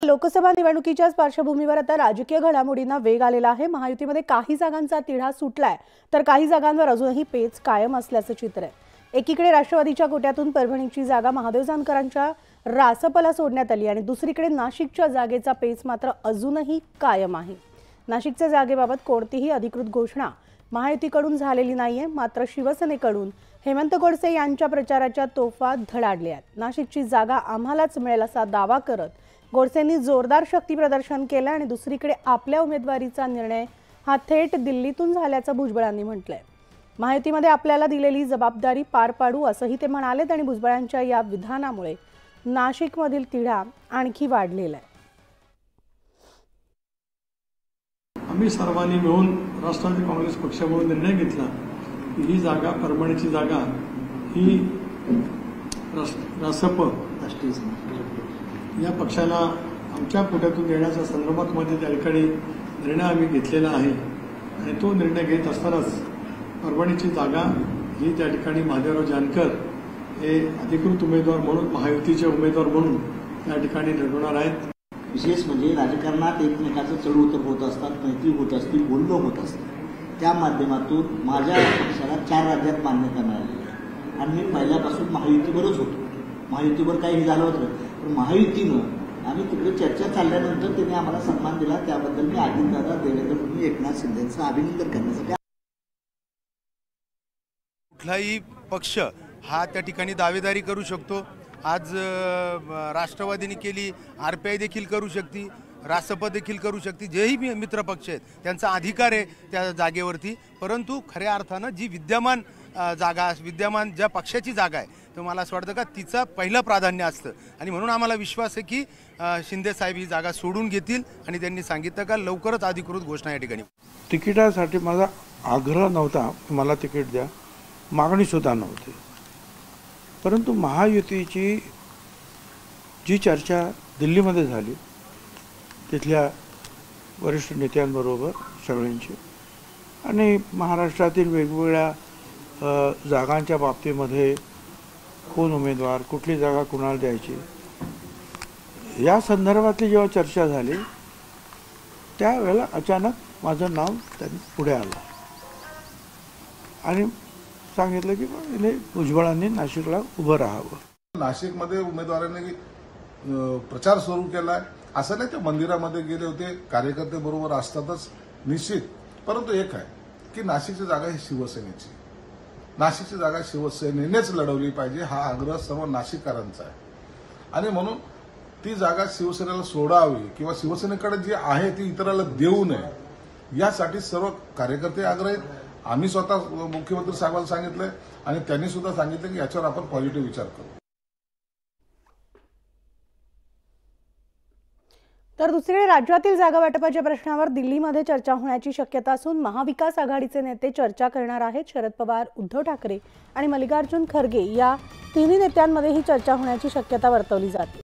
लोकसभा निवडणुकीच्या पार्श्वभूमीवर आता राजकीय घडामोडींना वेग आलेला आहे। महायुतीमध्ये काही जागांचा तिढा सुटलाय तर काही जागांवर अजूनही पेच कायम असल्याचं चित्र आहे। एकीकडे राष्ट्रवादीच्या कोट्यातून परभणीची जागा महादेव जानकरांच्या रासपला सोडण्यात आली आणि दुसरीकडे नाशिकच्या जागेचा पेच मात्र अजूनही कायम आहे। नाशिकच्या जागेबाबत कोणतीही अधिकृत घोषणा महायुतीकडून झालेली नाहीये, मात्र शिवसेनेकडून हेमंत गोडसे यांच्या प्रचाराच्या तोफा धडाडल्या आहेत। नाशिकची जागा आम्हालाच मिळेल असा दावा करत गोडसेंनी जोरदार शक्ती प्रदर्शन केलं आणि दुसरीकडे आपल्या उमेदवारीचा निर्णय हा थेट दिल्लीतून झाल्याचं भुजबळांनी म्हटलंय। महायुतीमध्ये आपल्याला दिलेली जबाबदारी पार पाडू असंही ते म्हणालेत आणि भुजबळांच्या या विधानामुळे नाशिकमधील तिढा आणखी वाढलेला आहे। आम्ही सर्वांनी मिळून राष्ट्रवादी काँग्रेस पक्षाकडून निर्णय घेतला की ही जागा परभणीची जागा ही रासप या पक्षाला आमच्या कोट्यातून देण्याच्या संदर्भात त्या ठिकाणी निर्णय आम्ही घेतलेला आहे आणि तो निर्णय घेत असतानाच परभणीची जागा ही त्या ठिकाणी महादेवराव जानकर हे अधिकृत उमेदवार म्हणून महायुतीचे उमेदवार म्हणून त्या ठिकाणी लढवणार आहेत। विशेष म्हणजे राजकारणात एकमेकाचं चढउतर होत असतात, मैत्री होत असते, बोलणं होत असतं। त्या माध्यमातून माझ्या पक्षाला 4 राज्यात मान्यता मिळाली आहे आणि मी पहिल्यापासून महायुतीवरच होतो। महायुतीवर काही झालं होतं पण महायुतीनं आम्ही तिकडे चर्चा चालल्यानंतर त्यांनी आम्हाला सन्मान दिला, त्याबद्दल मी अजितदादा, देवेंद्र फडणवीस, एकनाथ शिंदेंचं अभिनंदन करण्यासाठी। कुठलाही पक्ष हा त्या ठिकाणी दावेदारी करू शकतो। आज राष्ट्रवादीने केली, आरपीआय देखील करू शकते, रासप देखील करू शकते, जेही मित्र पक्ष आहेत त्यांचा अधिकार आहे त्या जागेवरती। परंतु खऱ्या अर्थानं जी विद्यमान जागा, विद्यमान ज्या पक्षाची जागा आहे तर मला असं वाटतं का तिचं पहिलं प्राधान्य असतं आणि म्हणून आम्हाला विश्वास आहे की शिंदे साहेब ही जागा सोडून घेतील आणि त्यांनी सांगितलं का लवकरच अधिकृत घोषणा या ठिकाणी। तिकिटासाठी माझा आग्रह नव्हता, मला तिकीट द्या, मागणीसुद्धा नव्हती। परंतु महायुतीची जी चर्चा दिल्लीमध्ये झाली तिथल्या वरिष्ठ नेत्यांबरोबर सगळ्यांची आणि महाराष्ट्रातील वेगवेगळ्या जागांच्या बाबतीमध्ये कोण उमेदवार, कुठली जागा कुणाला द्यायची या संदर्भातली जेव्हा चर्चा झाली त्यावेळेला अचानक माझं नाव त्यांनी पुढे आलं आणि सांगितलं की भुजबळांनी नाशिकला उभं राहावं। नाशिकमध्ये उमेदवारांनी प्रचार सुरू केलाय, असं नाही ते मंदिरामध्ये गेले होते, कार्यकर्ते बरोबर असतातच निश्चित। परंतु एक आहे की नाशिकची जागा ही शिवसेनेची, नाशिकची जागा शिवसेनेनेच लढवली पाहिजे हा आग्रह सर्व नाशिककरांचा आहे आणि म्हणून ती जागा शिवसेनेला सोडावी किंवा शिवसेनेकडे जी आहे ती इतराला देऊ नये यासाठी सर्व कार्यकर्ते आग्रही आहेत। आम्ही स्वतः मुख्यमंत्री साहेबांना सांगितलंय आणि त्यांनी सुद्धा सांगितलं की याच्यावर आपण पॉझिटिव्ह विचार करू। तर दुसरीकडे राज्यातील जागा वाटपाच्या प्रश्नावर दिल्लीमध्ये चर्चा होण्याची शक्यता असून महाविकास आघाडीचे नेते चर्चा करणार आहेत। शरद पवार, उद्धव ठाकरे आणि मल्लिकार्जुन खरगे या तिन्ही नेत्यांमध्ये ही चर्चा होण्याची शक्यता वर्तवली जाते।